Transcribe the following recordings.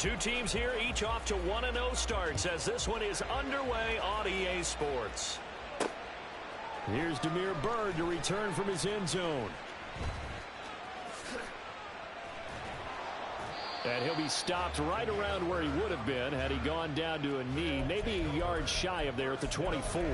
Two teams here, each off to 1-0 starts as this one is underway on EA Sports. Here's Demir Bird to return from his end zone. And he'll be stopped right around where he would have been had he gone down to a knee, maybe a yard shy of there at the 24.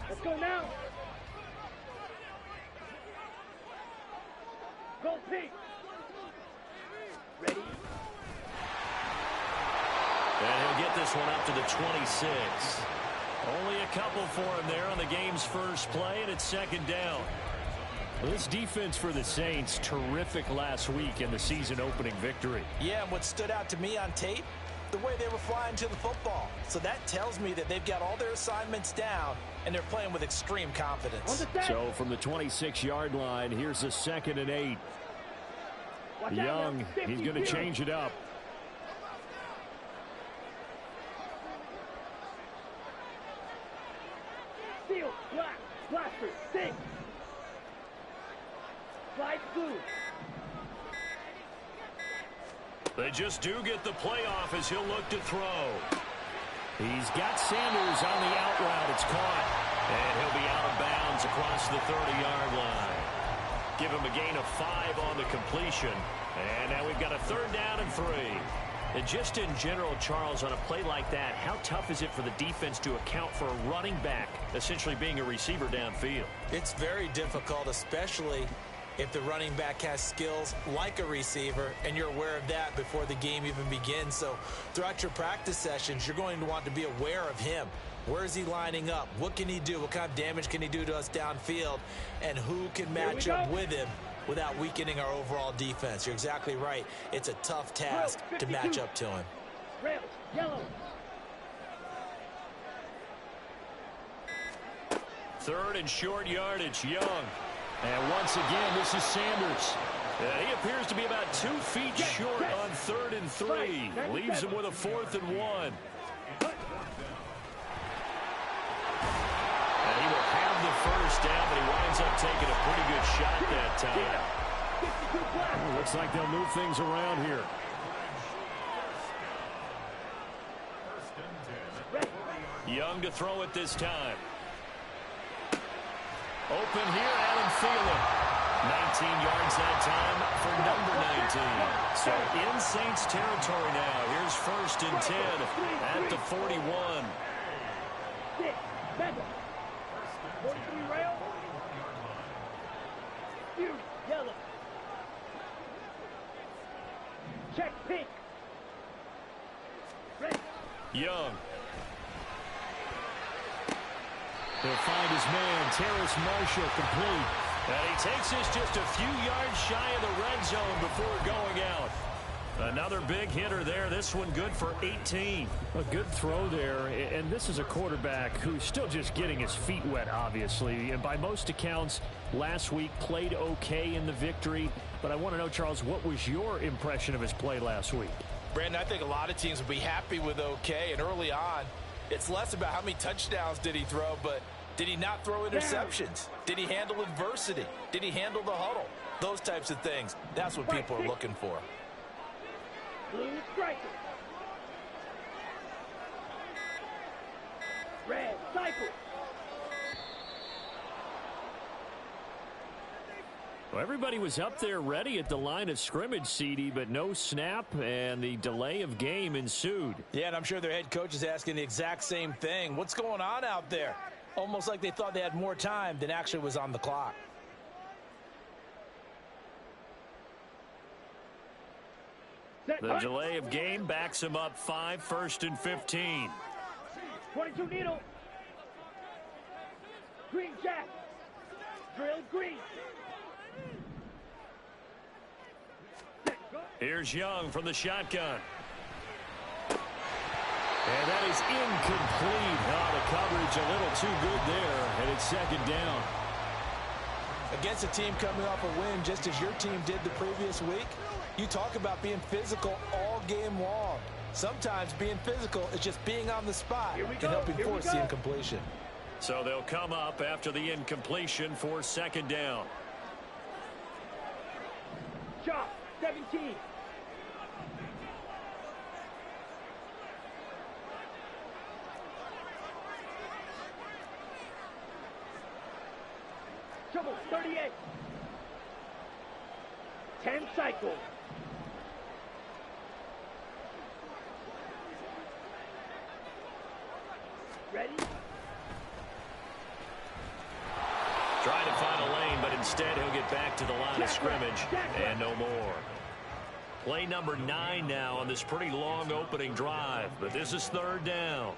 Let's go now. Go Pete. Ready. And he'll get this one up to the 26. Only a couple for him there on the game's first play, and it's second down. Well, this defense for the Saints, terrific last week in the season-opening victory. Yeah, and what stood out to me on tape, the way they were flying to the football. So that tells me that they've got all their assignments down, and they're playing with extreme confidence. So from the 26-yard line, here's a 2nd and 8. Young, he's going to change it up. Steel, black, blaster, 6. Slide blue. They just do get the playoff as he'll look to throw. He's got Sanders on the out route. It's caught. And he'll be out of bounds across the 30-yard line. Give him a gain of 5 on the completion. And now we've got a 3rd down and 3. And just in general, Charles, on a play like that, how tough is it for the defense to account for a running back essentially being a receiver downfield? It's very difficult, especially if the running back has skills like a receiver, and you're aware of that before the game even begins. So throughout your practice sessions, you're going to want to be aware of him. Where is he lining up? What can he do? What kind of damage can he do to us downfield? And who can match up with him without weakening our overall defense? You're exactly right. It's a tough task to match up to him. Rails, yellow. 3rd and short yardage, Young. And once again, this is Sanders. He appears to be about 2 feet short on 3rd and 3. Leaves him with a 4th and 1. And he will have the first down, but he winds up taking a pretty good shot that time. Looks like they'll move things around here. Young to throw it this time. Open here, Adam Thielen. 19 yards that time for number 19. So in Saints territory now. Here's 1st and 10 at the 41. 6, 7. 43 rail. Huge, yellow. Check pink. Red. Young. He'll find his man, Terrace Marshall, complete. And he takes this just a few yards shy of the red zone before going out. Another big hitter there. This one good for 18. A good throw there. And this is a quarterback who's still just getting his feet wet, obviously. And by most accounts, last week played okay in the victory. But I want to know, Charles, what was your impression of his play last week? Brandon, I think a lot of teams would be happy with okay. And early on, it's less about how many touchdowns did he throw, but did he not throw interceptions? Did he handle adversity? Did he handle the huddle? Those types of things. That's what people are looking for. Blue striker. Red cycle. Well, everybody was up there ready at the line of scrimmage, CD, but no snap, and the delay of game ensued. Yeah, and I'm sure their head coach is asking the exact same thing. What's going on out there? Almost like they thought they had more time than actually was on the clock. The delay of game backs him up 5, 1st and 15. 22 needle. Green jack. Drill green. Here's Young from the shotgun. And that is incomplete. Oh, the coverage a little too good there, and it's second down. Against a team coming off a win just as your team did the previous week, you talk about being physical all game long. Sometimes being physical is just being on the spot and helping force the incompletion. So they'll come up after the incompletion for second down. Shot, 17. Trouble, 38. 10 cycles. Ready? Trying to find a lane, but instead he'll get back to the line of scrimmage and no more. Play number 9 now on this pretty long opening drive, but this is third down.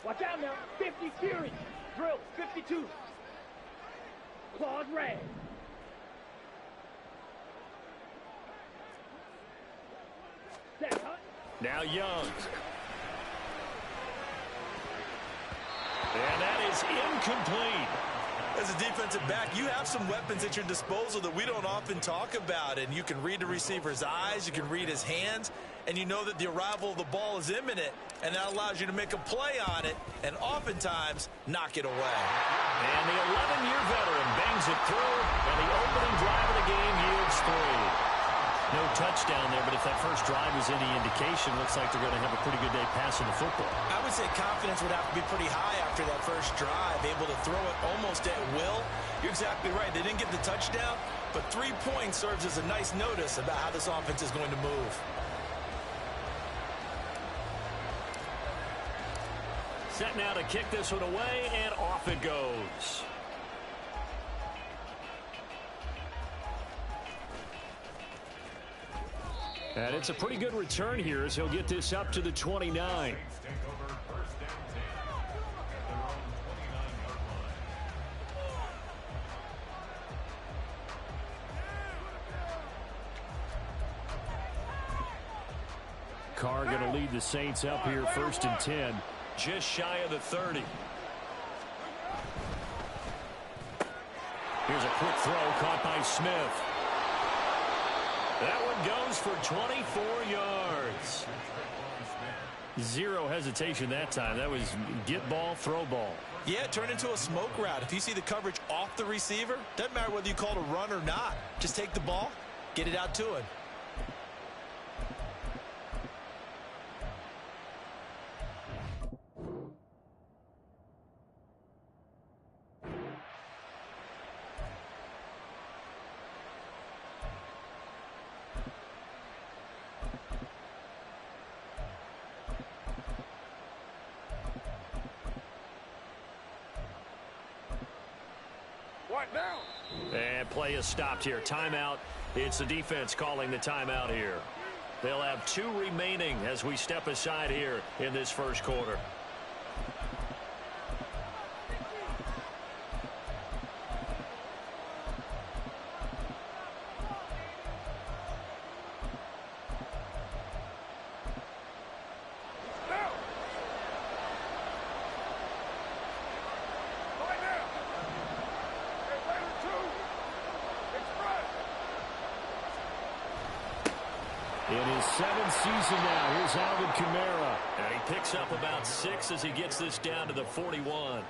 Watch out now. 50 Fury. Drill, 52. Claude Ray. Set, Hunt. Now Young. And that is incomplete. As a defensive back, you have some weapons at your disposal that we don't often talk about, and you can read the receiver's eyes, you can read his hands, and you know that the arrival of the ball is imminent, and that allows you to make a play on it and oftentimes knock it away. And the 11-year veteran bangs it through, and the opening drive of the game yields 3. No touchdown there, but if that first drive was any indication, looks like they're going to have a pretty good day passing the football. I would say confidence would have to be pretty high after that first drive, able to throw it almost at will. You're exactly right. They didn't get the touchdown, but 3 points serves as a nice notice about how this offense is going to move. Set now to kick this one away, and off it goes. And it's a pretty good return here as he'll get this up to the 29. Carr going to lead the Saints up here first and 10. Just shy of the 30. Here's a quick throw caught by Smith. That one goes for 24 yards. Zero hesitation that time. That was get ball, throw ball. Yeah, it turned into a smoke route. If you see the coverage off the receiver, doesn't matter whether you call it a run or not. Just take the ball, get it out to him. And play is stopped here. Timeout. It's the defense calling the timeout here. They'll have 2 remaining as we step aside here in this first quarter. In his 7th season now, here's Alvin Kamara. And he picks up about 6 as he gets this down to the 41.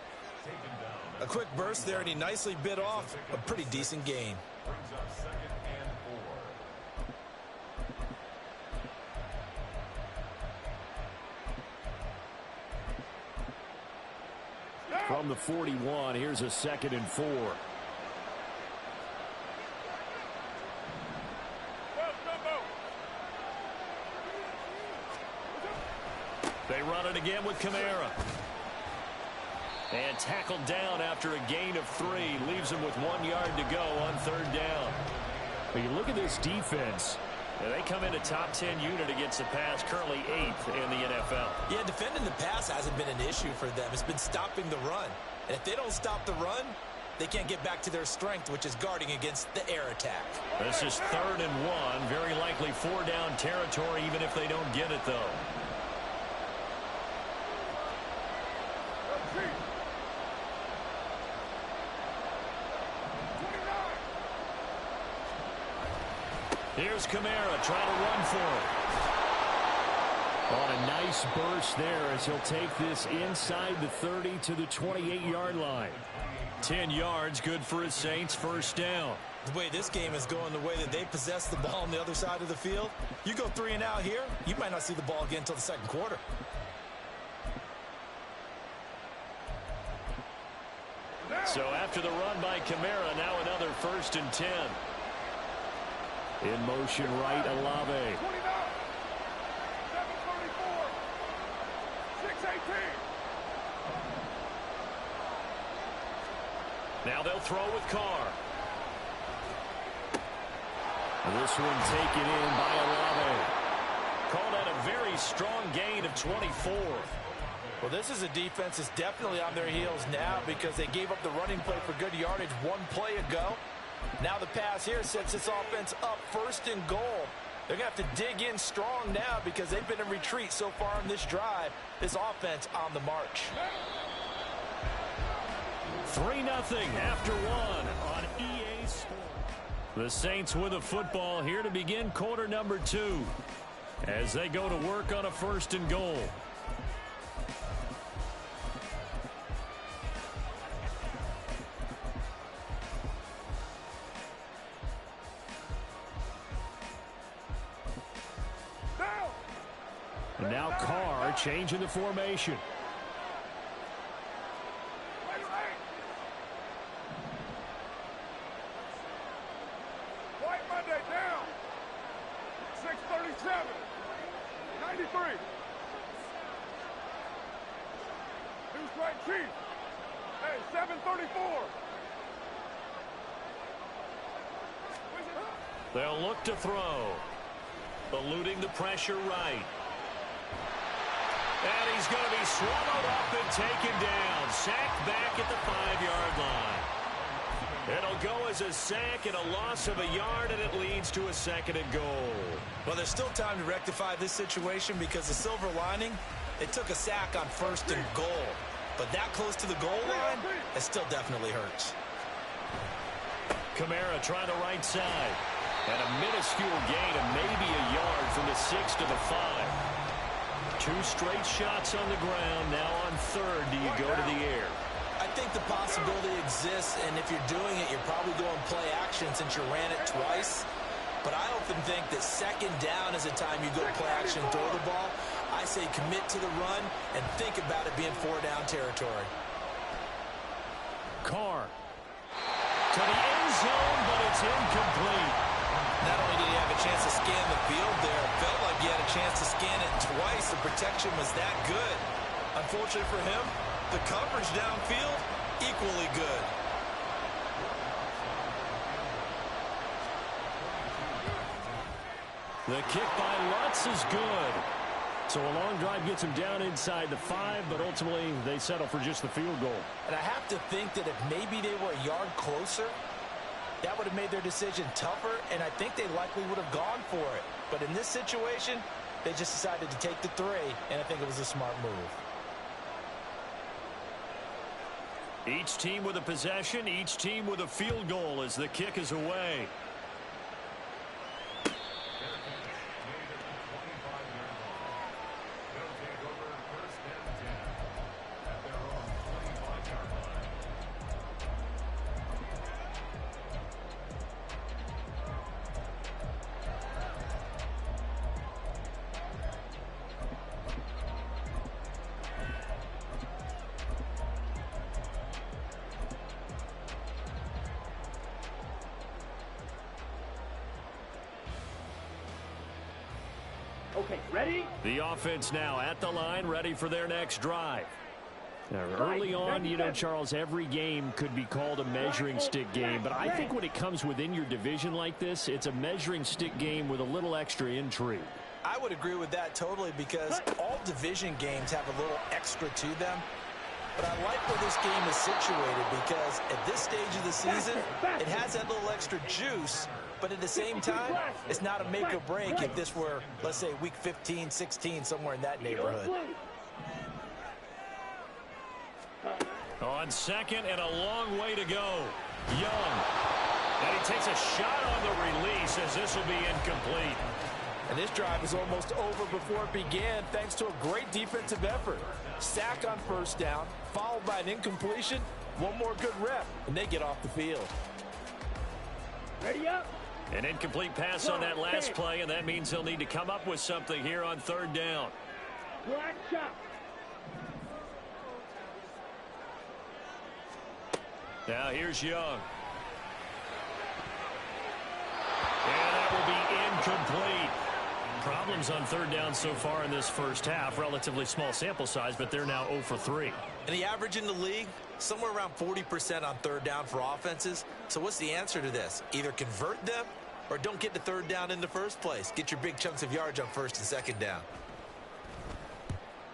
A quick burst there, and he nicely bit off a pretty decent gain. From the 41, here's a 2nd and 4. They run it again with Kamara. And tackled down after a gain of 3. Leaves him with 1 yard to go on 3rd down. But you look at this defense. And they come in a top 10 unit against the pass, currently 8th in the NFL. Yeah, defending the pass hasn't been an issue for them. It's been stopping the run. And if they don't stop the run, They can't get back to their strength, which is guarding against the air attack. This is 3rd and 1. Very likely 4-down territory, even if they don't get it, though. Here's Kamara trying to run for it. On a nice burst there as he'll take this inside the 30 to the 28-yard line. 10 yards, good for his Saints, 1st down. The way this game is going, the way that they possess the ball on the other side of the field, you go 3 and out here, you might not see the ball again until the 2nd quarter. So after the run by Kamara, now another 1st and 10. In motion right, Olave. 29, 734, 618. Now they'll throw with Carr. This one taken in by Olave. Called out a very strong gain of 24. Well, this is a defense that's definitely on their heels now because they gave up the running play for good yardage 1 play ago. Now the pass here sets this offense up 1st and goal. They're going to have to dig in strong now because they've been in retreat so far on this drive. This offense on the march. 3-0 after 1 on EA Sports. The Saints with a football here to begin quarter number 2 as they go to work on a 1st and goal. And now Carr changing the formation. White Monday down. 637. 93. Who's right, Chief? Hey, 734. They'll look to throw. Eluding the pressure right. And he's going to be swallowed up and taken down. Sacked back at the 5-yard line. It'll go as a sack and a loss of a yard, and it leads to a 2nd and goal. Well, there's still time to rectify this situation because the silver lining, they took a sack on 1st and goal. But that close to the goal line, it still definitely hurts. Kamara trying the right side. And a minuscule gain of maybe a yard from the 6 to the 5. 2 straight shots on the ground. Now on 3rd, do you go to the air? I think the possibility exists, and if you're doing it, you're probably going play action since you ran it twice. But I often think that 2nd down is a time you go play action, throw the ball. I say commit to the run and think about it being 4-down territory. Carr to the end zone, but it's incomplete. Not only did he have a chance to scan the field there, it felt like he had a chance to scan it twice. The protection was that good. Unfortunately for him, the coverage downfield, equally good. The kick by Lutz is good. So a long drive gets him down inside the 5, but ultimately they settle for just the field goal. And I have to think that if maybe they were a yard closer, that would have made their decision tougher, and I think they likely would have gone for it. But in this situation, they just decided to take the 3, and I think it was a smart move. Each team with a possession, each team with a field goal as the kick is away. Okay, ready? The offense now at the line, ready for their next drive. Now, early on, you know, Charles, every game could be called a measuring stick game, but I think when it comes within your division like this, it's a measuring stick game with a little extra intrigue. I would agree with that totally because all division games have a little extra to them. But I like where this game is situated because at this stage of the season, it has that little extra juice, but at the same time, it's not a make or break if this were, let's say, week 15, 16, somewhere in that neighborhood. On second and a long way to go. Young. And he takes a shot on the release as this will be incomplete. And this drive is almost over before it began thanks to a great defensive effort. Sack on first down, followed by an incompletion. One more good rep, and they get off the field. Ready up. An incomplete pass on that last play, and that means he'll need to come up with something here on third down. Black shot. Now here's Young. And that will be incomplete. Problems on third down so far in this first half. Relatively small sample size, but they're now 0 for 3. And the average in the league, somewhere around 40% on third down for offenses. So what's the answer to this? Either convert them or don't get to third down in the first place. Get your big chunks of yards on first and second down.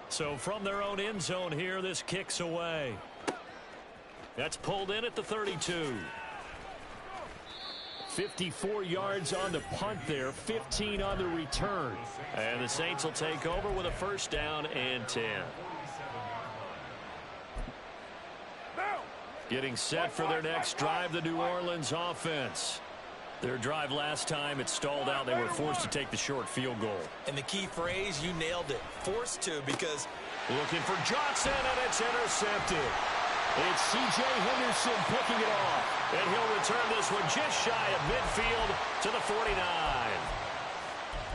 So from their own end zone here, this kicks away. That's pulled in at the 32. 54 yards on the punt there, 15 on the return. And the Saints will take over with a first down and 10. Getting set for their next drive, the New Orleans offense. Their drive last time, it stalled out. They were forced to take the short field goal. And the key phrase, you nailed it. Forced to, because looking for Johnson, and it's intercepted. It's C.J. Henderson picking it off. And he'll return this one just shy of midfield to the 49.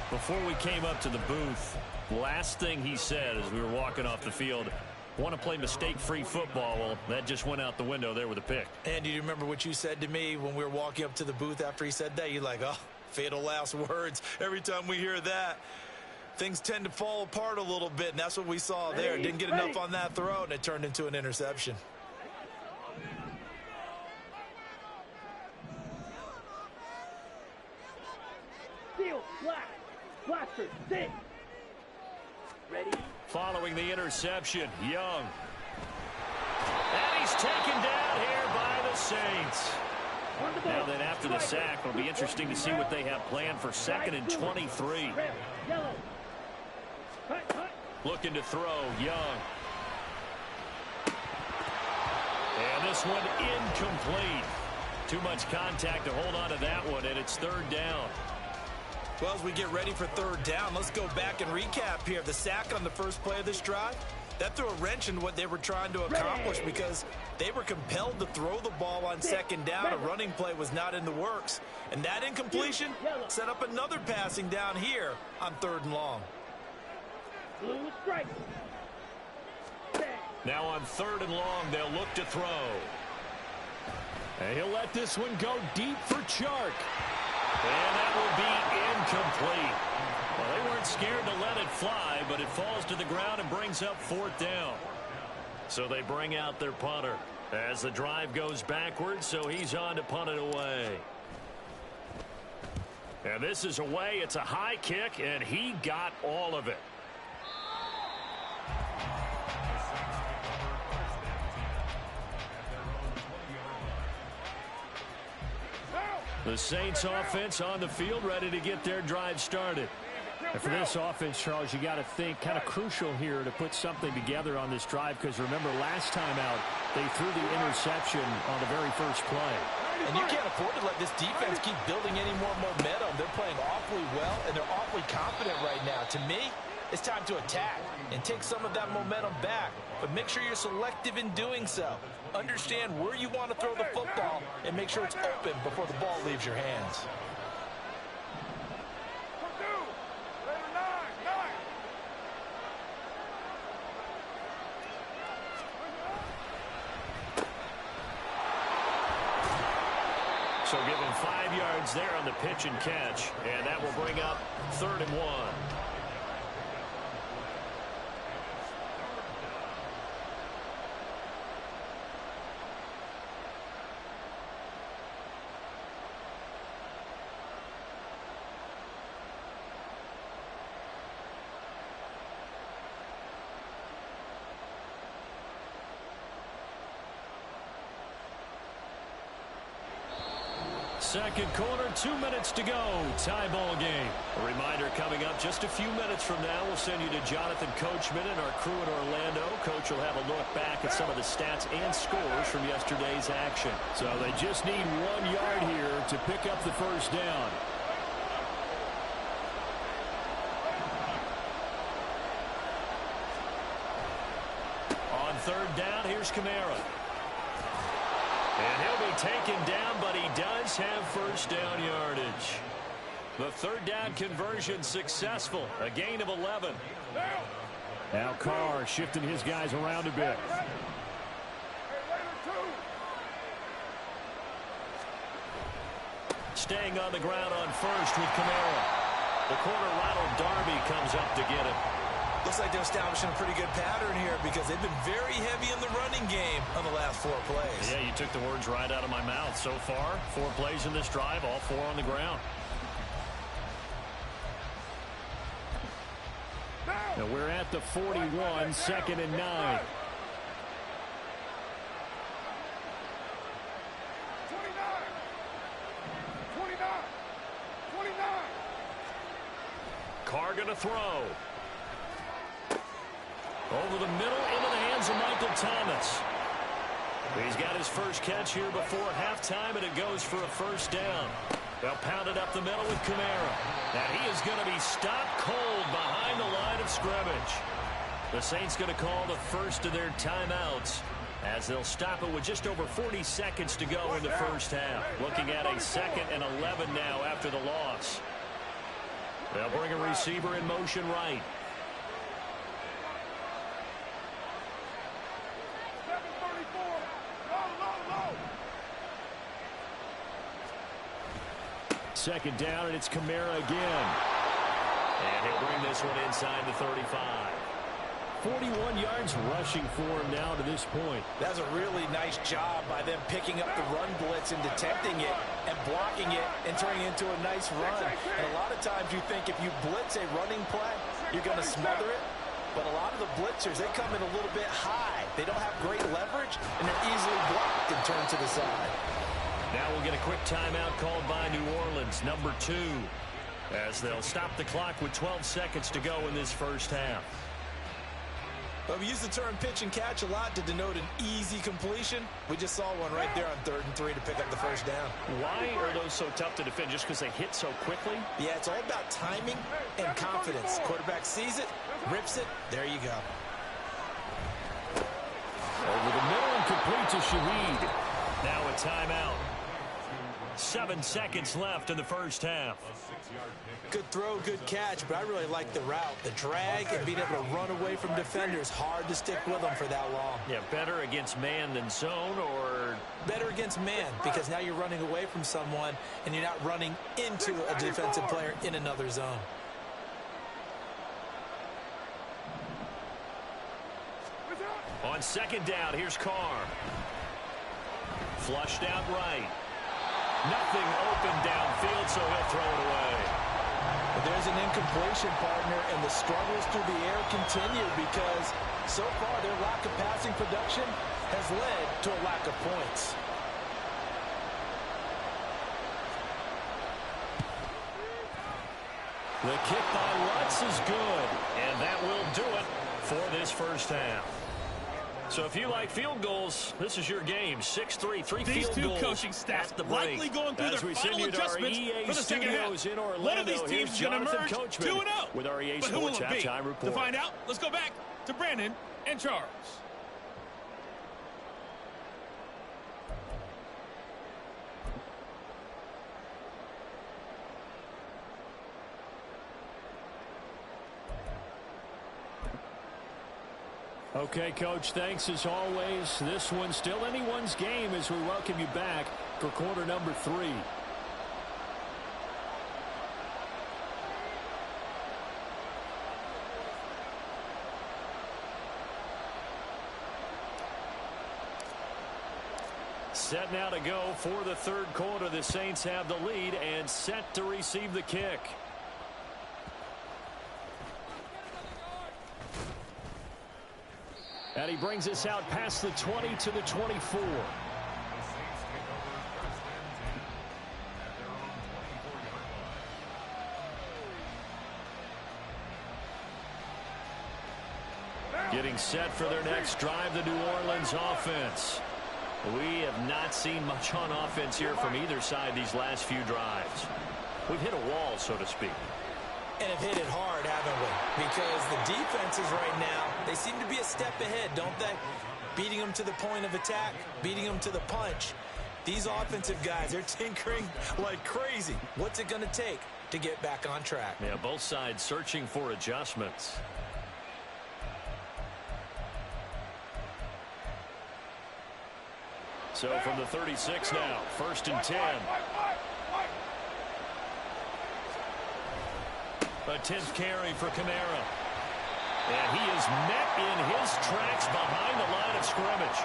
Before we came up to the booth, last thing he said as we were walking off the field, want to play mistake-free football. Well, that just went out the window there with a pick. And do you remember what you said to me when we were walking up to the booth after he said that? You're like, oh, fatal last words. Every time we hear that, things tend to fall apart a little bit, and that's what we saw there. Didn't get enough on that throw, and it turned into an interception. Seal, black. Blaster, sit. Ready? Following the interception, Young. And he's taken down here by the Saints. Now then, after the sack, it'll be interesting to see what they have planned for second and 23. Yellow. Cut. Looking to throw, Young. And this one incomplete. Too much contact to hold on to that one, and it's third down. Well, as we get ready for third down, let's go back and recap here. The sack on the first play of this drive, that threw a wrench in what they were trying to accomplish because they were compelled to throw the ball on second down. A running play was not in the works. And that incompletion set up another passing down here on third and long. Blue strike. Now on third and long, they'll look to throw. And he'll let this one go deep for Chark. And that will be incomplete. Well, they weren't scared to let it fly, but it falls to the ground and brings up fourth down. So they bring out their punter as the drive goes backwards, so he's on to punt it away. And this is away. It's a high kick, and he got all of it. The Saints offense on the field, ready to get their drive started. And for this offense, Charles, you got to think kind of crucial here to put something together on this drive, because remember last time out they threw the interception on the very first play. And you can't afford to let this defense keep building any more momentum. They're playing awfully well, and they're awfully confident right now. To me, it's time to attack and take some of that momentum back, but make sure you're selective in doing so. Understand where you want to throw the football and make sure it's open before the ball leaves your hands. So give him 5 yards there on the pitch and catch, and that will bring up 3rd and 1. Second quarter, 2 minutes to go. Tie ball game. A reminder coming up just a few minutes from now. We'll send you to Jonathan Coachman and our crew in Orlando. Coach will have a look back at some of the stats and scores from yesterday's action. So they just need 1 yard here to pick up the first down. On third down, here's Kamara. And he'll be taken down, but he does have first down yardage. The third down conversion successful. A gain of 11. Now Carr shifting his guys around a bit. Staying on the ground on first with Kamara. The corner Ronald Darby comes up to get him. Looks like they're establishing a pretty good pattern here because they've been very heavy in the running game on the last 4 plays. Yeah, you took the words right out of my mouth. So far, 4 plays in this drive, all 4 on the ground. Now we're at the 41, 2nd and 9. 29. Carr going to throw. Over the middle, into the hands of Michael Thomas. He's got his first catch here before halftime, and it goes for a first down. They'll pound it up the middle with Kamara. And he is going to be stopped cold behind the line of scrimmage. The Saints going to call the first of their timeouts as they'll stop it with just over 40 seconds to go in the first half. Looking at a 2nd and 11 now after the loss. They'll bring a receiver in motion right. Second down, and it's Kamara again. And he'll bring this one inside the 35. 41 yards rushing for him now to this point. That's a really nice job by them picking up the run blitz and detecting it and blocking it and turning it into a nice run. And a lot of times you think if you blitz a running play, you're going to smother it. But a lot of the blitzers, they come in a little bit high. They don't have great leverage, and they're easily blocked and turned to the side. Now we'll get a quick timeout called by New Orleans, number 2, as they'll stop the clock with 12 seconds to go in this first half. Well, we use the term pitch and catch a lot to denote an easy completion. We just saw one right there on 3rd and 3 to pick up the first down. Why are those so tough to defend? Just because they hit so quickly? Yeah, it's all about timing and confidence. Quarterback sees it, rips it, there you go. Over the middle and complete to Shaheed. Now a timeout. 7 seconds left in the first half. Good throw, good catch, but I really like the route. The drag and being able to run away from defenders. Hard to stick with them for that long. Yeah, better against man than zone, or better against man, because now you're running away from someone and you're not running into a defensive player in another zone. On second down, here's Carr. Flushed out right. Nothing open downfield, so he'll throw it away. But there's an incompletion, partner, and the struggles through the air continue because so far their lack of passing production has led to a lack of points. The kick by Lutz is good, and that will do it for this first half. So if you like field goals, this is your game. 6-3, 3 These field two goals coaching staffs at the break. likely going through As their we final send you to our adjustments EA for the second half. studios in Orlando. One of these teams is going to emerge 2-0. With our EA But who will Sports it be? Halftime Report. To find out, let's go back to Brandon and Charles. Okay, Coach, thanks as always. This one's still anyone's game as we welcome you back for quarter number 3. Set now to go for the third quarter. The Saints have the lead and set to receive the kick. And he brings us out past the 20 to the 24. Getting set for their next drive, the New Orleans offense. We have not seen much on offense here from either side these last few drives. We've hit a wall, so to speak. And have hit it hard, haven't we? Because the defenses right now, they seem to be a step ahead, don't they? Beating them to the point of attack, beating them to the punch. These offensive guys, they're tinkering like crazy. What's it going to take to get back on track? Yeah, both sides searching for adjustments. So from the 36 now, 1st and 10. A 10th carry for Kamara. And he is met in his tracks behind the line of scrimmage.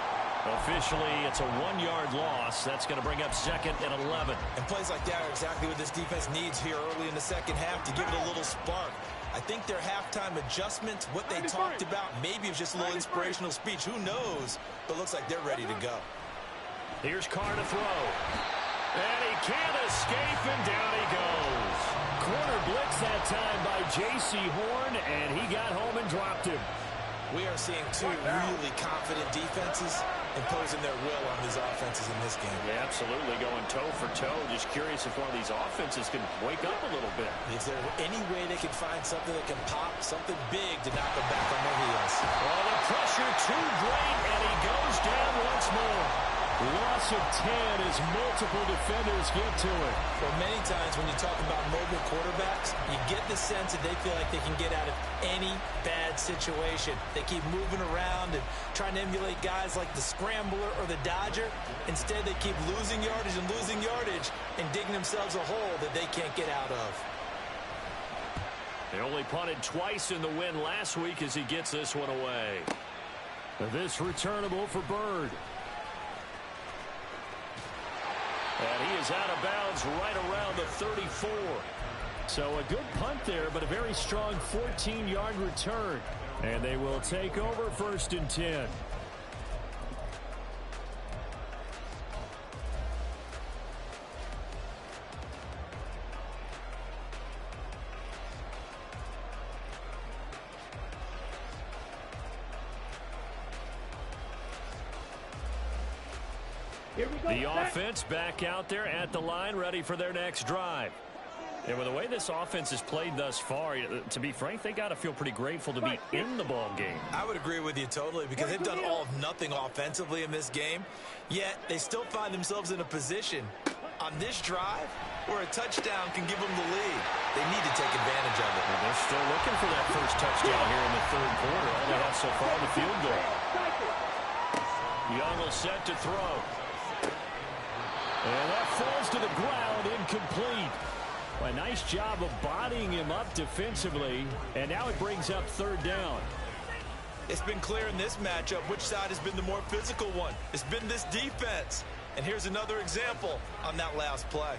Officially, it's a 1-yard loss. That's going to bring up 2nd and 11. And plays like that are exactly what this defense needs here early in the second half to give it a little spark. I think their halftime adjustments, what they talked about, maybe it was just a little inspirational speech. Who knows? But looks like they're ready to go. Here's Carr to throw. And he can't escape, and down he goes. Corner blitz that time by J.C. Horn, and he got home and dropped him. We are seeing two really confident defenses imposing their will on these offenses in this game. Yeah, absolutely, going toe for toe. Just curious if one of these offenses can wake up a little bit. Is there any way they can find something that can pop, something big to knock them back on their heels? Oh, the pressure too great, and he goes down once more. Loss of 10 as multiple defenders get to it. Well, many times when you talk about mobile quarterbacks, you get the sense that they feel like they can get out of any bad situation. They keep moving around and trying to emulate guys like the scrambler or the dodger. Instead, they keep losing yardage and digging themselves a hole that they can't get out of. They only punted twice in the win last week as he gets this one away. This returnable for Bird. And he is out of bounds right around the 34. So a good punt there, but a very strong 14-yard return. And they will take over 1st and 10. Here we go. The offense back out there at the line, ready for their next drive. And with the way this offense has played thus far, to be frank, they got to feel pretty grateful to be in the ball game. I would agree with you totally because they've done all of nothing offensively in this game, yet they still find themselves in a position on this drive where a touchdown can give them the lead. They need to take advantage of it. Well, they're still looking for that first touchdown here in the 3rd quarter. All they have so far, the field goal. Young will set to throw. And that falls to the ground, incomplete. A nice job of bodying him up defensively, and now it brings up 3rd down. It's been clear in this matchup which side has been the more physical one. It's been this defense. And here's another example on that last play.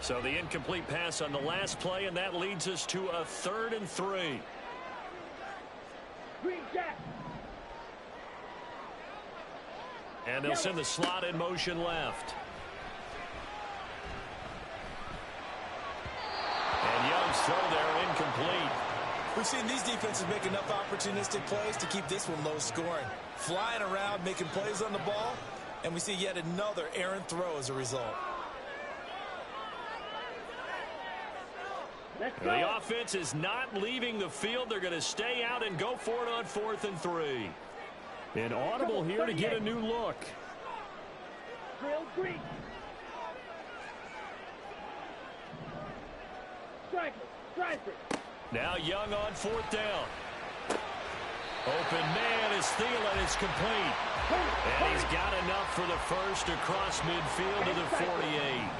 So the incomplete pass on the last play, and that leads us to a 3rd and 3. Green Jack. And they'll send the slot in motion left. And Young's throw there incomplete. We've seen these defenses make enough opportunistic plays to keep this one low scoring. Flying around, making plays on the ball, and we see yet another errant throw as a result. The offense is not leaving the field. They're going to stay out and go for it on 4th and 3. An audible here to get a new look. Drill green. Striker. Now Young on 4th down. Open man is Thielen. It's complete. And he's got enough for the first across midfield to the 48.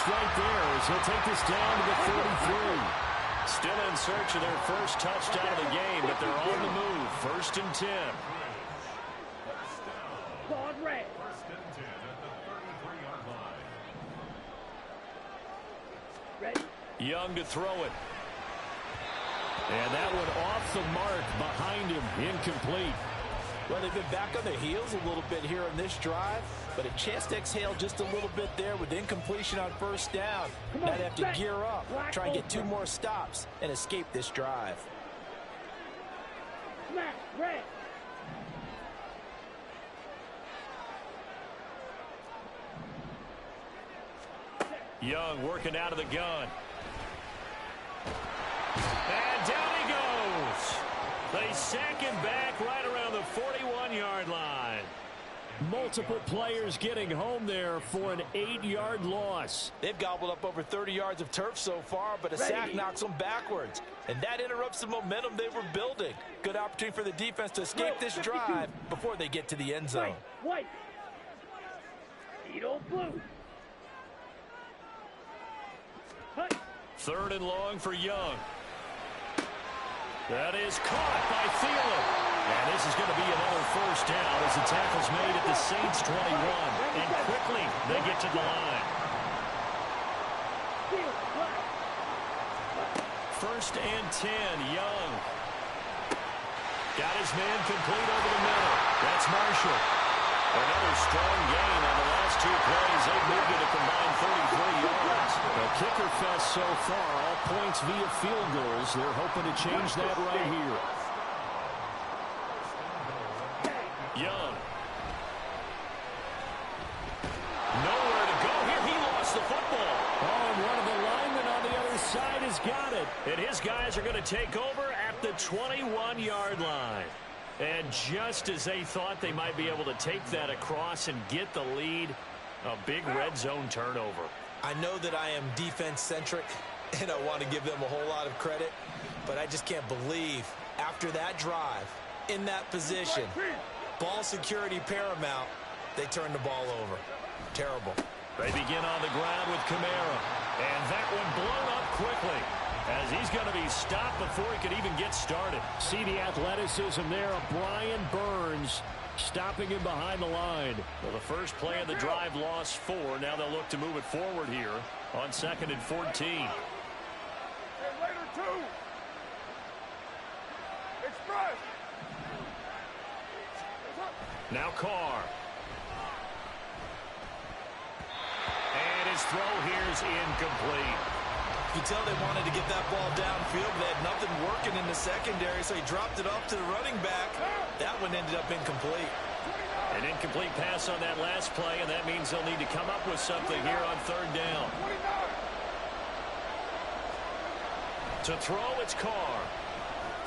Right there as he'll take this down to the 43. Still in search of their first touchdown of the game, but they're on the move. 1st and 10. Ball red. Ready? Young to throw it. And that one off the mark behind him, incomplete. Well, they've been back on their heels a little bit here on this drive, but a chance to exhale just a little bit there with incompletion on first down. Now they have to gear up, try and get 2 more stops, and escape this drive. Smash, red. Young working out of the gun. And down he goes. They sack him back right around the 41-yard line. Multiple players getting home there for an 8-yard loss. They've gobbled up over 30 yards of turf so far, but a sack knocks them backwards. And that interrupts the momentum they were building. Good opportunity for the defense to escape this drive before they get to the end zone. White. Edo blue. Hut. 3rd and long for Young. That is caught by Thielen. And this is going to be another first down as the tackle's made at the Saints 21. And quickly they get to the line. 1st and 10, Young. Got his man complete over the middle. That's Marshall. Another strong gain on the last 2 plays. They've moved it a combined 33 yards. A kicker fest so far, all points via field goals. They're hoping to change that right here. Young. Nowhere to go here. He lost the football. Oh, and one of the linemen on the other side has got it. And his guys are going to take over at the 21-yard line. And just as they thought they might be able to take that across and get the lead, a big red zone turnover. I know that I am defense-centric, and I want to give them a whole lot of credit, but I just can't believe after that drive, in that position, ball security paramount, they turn the ball over. Terrible. They begin on the ground with Kamara. And that one blown up quickly as he's going to be stopped before he could even get started. See the athleticism there of Brian Burns stopping him behind the line. Well, the first play of the drive lost 4. Now they'll look to move it forward here on 2nd and 14. Hey, later, 2. Express. Now Carr. And his throw here is incomplete. You can tell they wanted to get that ball downfield, but they had nothing working in the secondary, so he dropped it off to the running back. That one ended up incomplete. An incomplete pass on that last play, and that means they'll need to come up with something here on 3rd down. To throw, it's Carr.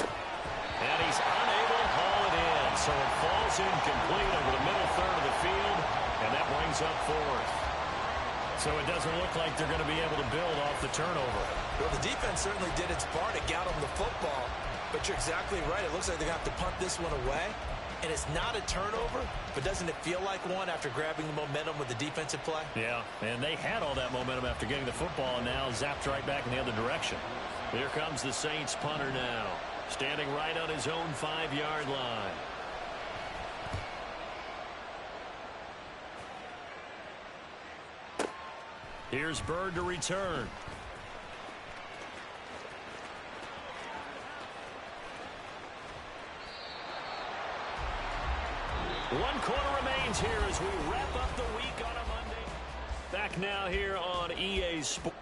And he's unable to haul it in, so it falls incomplete over the middle third of the field, and that brings up 4th. So it doesn't look like they're going to be able to build off the turnover. Well, the defense certainly did its part to get them the football, but you're exactly right. It looks like they're going to have to punt this one away, and it's not a turnover, but doesn't it feel like one after grabbing the momentum with the defensive play? Yeah, and they had all that momentum after getting the football, and now zapped right back in the other direction. Here comes the Saints punter now, standing right on his own 5-yard line. Here's Bird to return. One quarter remains here as we wrap up the week on a Monday. Back now here on EA Sports.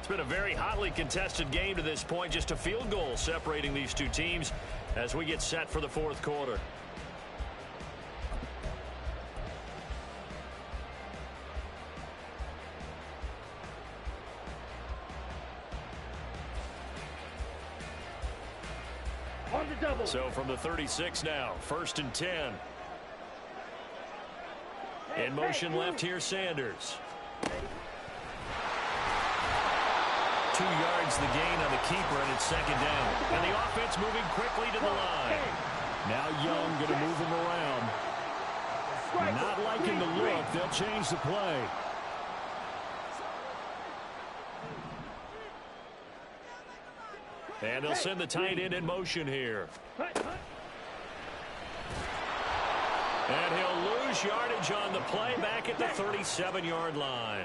It's been a very hotly contested game to this point. Just a field goal separating these two teams as we get set for the 4th quarter. So from the 36 now, 1st and 10. In motion left here, Sanders. 2 yards the gain on the keeper, and it's 2nd down. And the offense moving quickly to the line. Now Young going to move him around. Not liking the look. They'll change the play. And they'll send the tight end in motion here. And he'll lose yardage on the play back at the 37-yard line.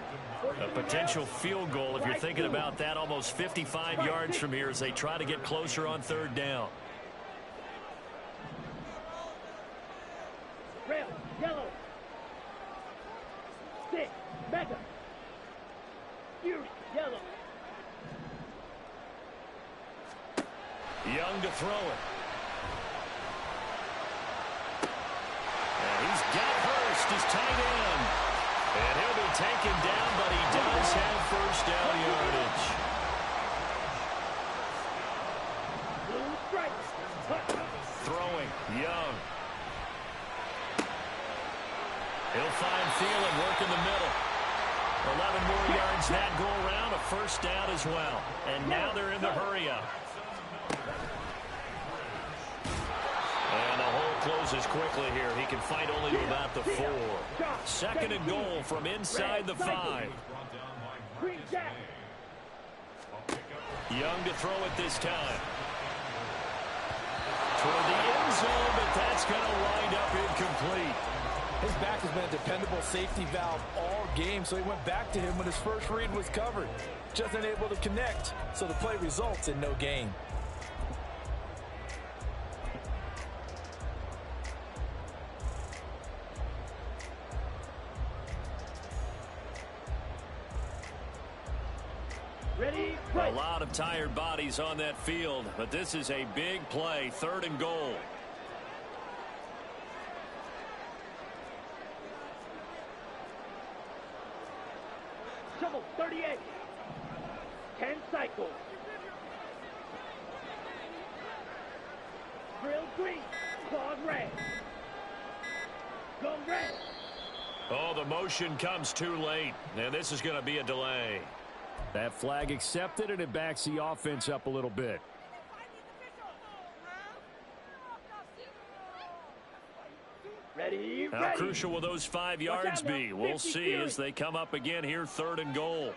A potential field goal, if you're thinking about that, almost 55 yards from here as they try to get closer on third down. Red, yellow. 6, mega. Fury, yellow. Young to throw it. And he's got Hurst as tight end. And he'll be taken down, but he does have first down yardage. Blue stripes. Throwing, Young. He'll find Thielen working the middle. 11 more yards that go around, a first down as well. And now they're in the hurry-up. And the hole closes quickly here. He can fight only to about the 4. Second and goal from inside the 5. Green jack. Young to throw it this time. Toward the end zone, but that's going to wind up incomplete. His back has been a dependable safety valve all game, so he went back to him when his first read was covered. Just unable to connect, so the play results in no gain. Ready, A play. lot of tired bodies on that field, but this is a big play, third and goal. Shovel 38. 10 cycles. Drill green. Claude red. Go red. Oh, the motion comes too late, and this is going to be a delay. That flag accepted, and it backs the offense up a little bit. Ready, How ready. crucial will those 5 yards out now. be? We'll 50 see Fury. as they come up again here, third and goal.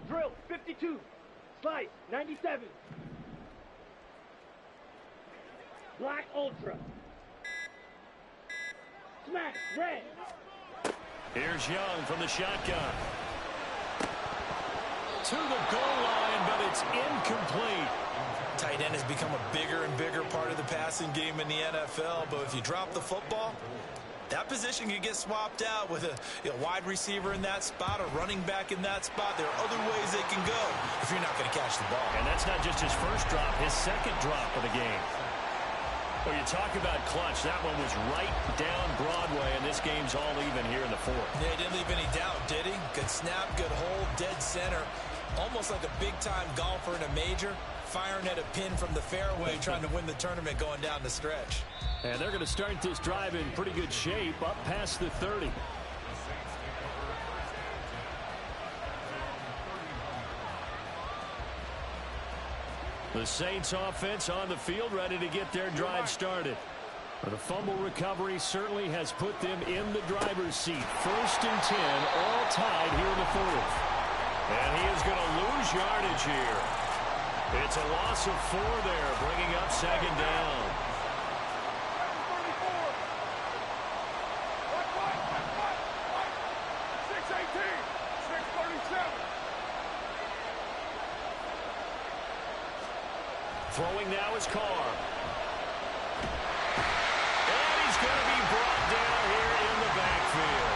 Drill 52. Slice 97. Black Ultra. Smash red. Here's Young from the shotgun. To the goal line, but it's incomplete. Tight end has become a bigger and bigger part of the passing game in the NFL, but if you drop the football, that position can get swapped out with a wide receiver in that spot, a running back in that spot. There are other ways they can go if you're not going to catch the ball. And that's not just his first drop, his second drop of the game. Well, you talk about clutch. That one was right down Broadway, and this game's all even here in the 4th. Yeah, he didn't leave any doubt, did he? Good snap, good hold, dead center. Almost like a big-time golfer in a major, firing at a pin from the fairway, trying to win the tournament going down the stretch. And they're going to start this drive in pretty good shape, up past the 30. The Saints offense on the field, ready to get their drive started. The fumble recovery certainly has put them in the driver's seat. First and 10, all tied here in the 4th. And he is going to lose yardage here. It's a loss of 4 there, bringing up second down. 6:37. Throwing now is Carr. And he's going to be brought down here in the backfield.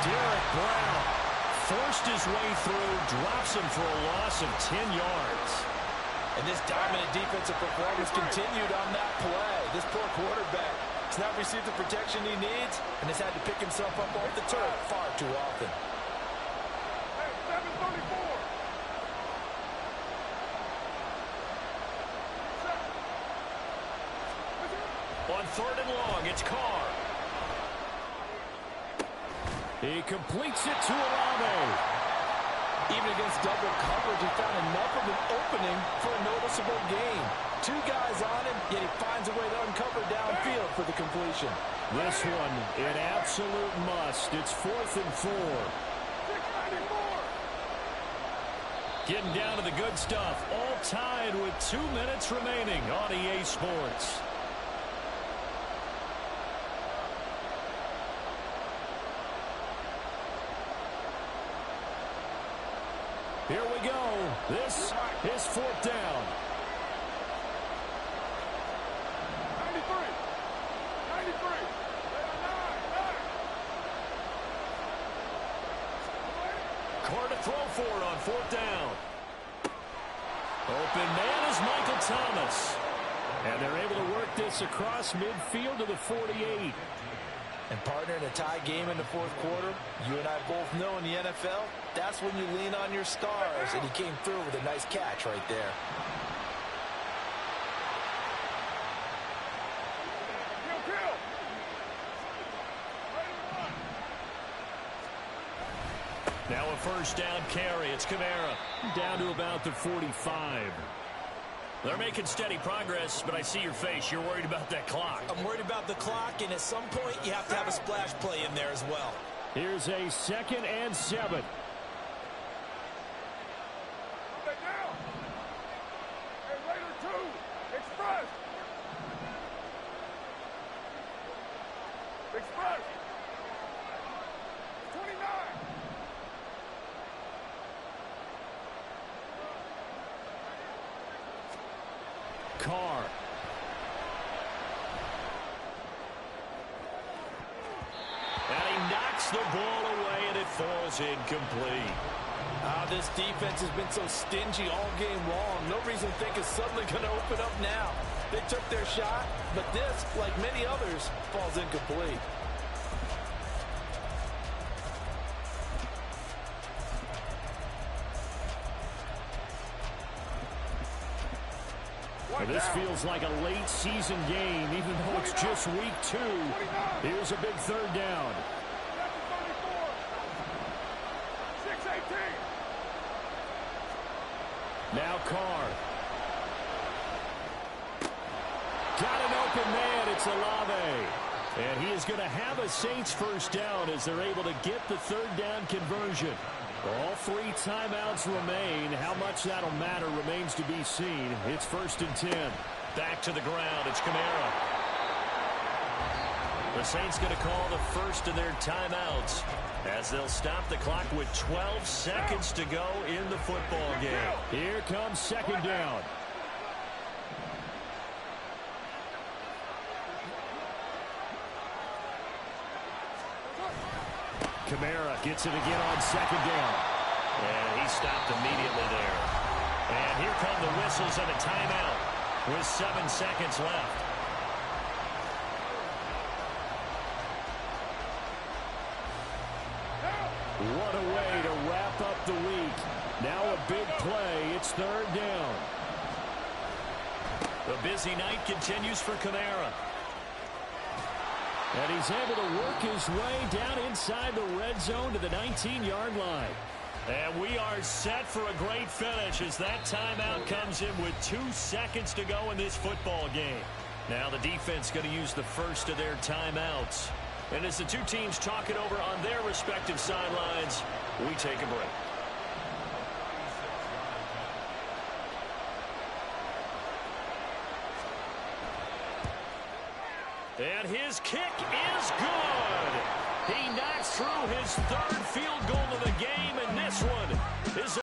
Derek Brown forced his way through, drops him for a loss of 10 yards. And this dominant defensive performance continued on that play. This poor quarterback has not received the protection he needs and has had to pick himself up off the turf far too often. Hey, 7:34. On third and long, it's Carr. He completes it to Olave. Even against double coverage, he found enough of an opening for a noticeable gain. Two guys on him, yet he finds a way to uncover downfield for the completion. This one, an absolute must. It's 4th and 4. 694. Getting down to the good stuff. All tied with 2 minutes remaining on EA Sports. Here we go. This is 4th down. 93. 93. Carr to throw for it on 4th down. Open man is Michael Thomas. And they're able to work this across midfield to the 48. And partner, in a tie game in the 4th quarter, you and I both know in the NFL, that's when you lean on your stars, and he came through with a nice catch right there. Kill. Now a 1st down carry. It's Kamara. Down to about the 45. They're making steady progress, but I see your face. You're worried about that clock. I'm worried about the clock, and at some point, you have to have a splash play in there as well. Here's a 2nd and 7. Stay down. And later, 2. Express. Express. 29. Carr. And he knocks the ball away, and it falls incomplete. This defense has been so stingy all game long. No reason to think it's suddenly going to open up now. They took their shot, but this, like many others, falls incomplete. This feels like a late season game, even though it's just week 2. Here's a big 3rd down. 618. Now Carr. Got an open man. It's Olave. And he is going to have a Saints 1st down as they're able to get the 3rd down conversion. All 3 timeouts remain. How much that'll matter remains to be seen. It's 1st and 10. Back to the ground. It's Kamara. The Saints going to call the first of their timeouts as they'll stop the clock with 12 seconds to go in the football game. Here comes 2nd down. Kamara gets it again on 2nd down. And he stopped immediately there. And here come the whistles of a timeout with 7 seconds left. What a way to wrap up the week. Now a big play. It's 3rd down. The busy night continues for Kamara. And he's able to work his way down inside the red zone to the 19-yard line. And we are set for a great finish as that timeout comes in with 2 seconds to go in this football game. Now the defense going to use the first of their timeouts. And as the 2 teams talk it over on their respective sidelines, we take a break. And his kick is good. He knocks through his 3rd field goal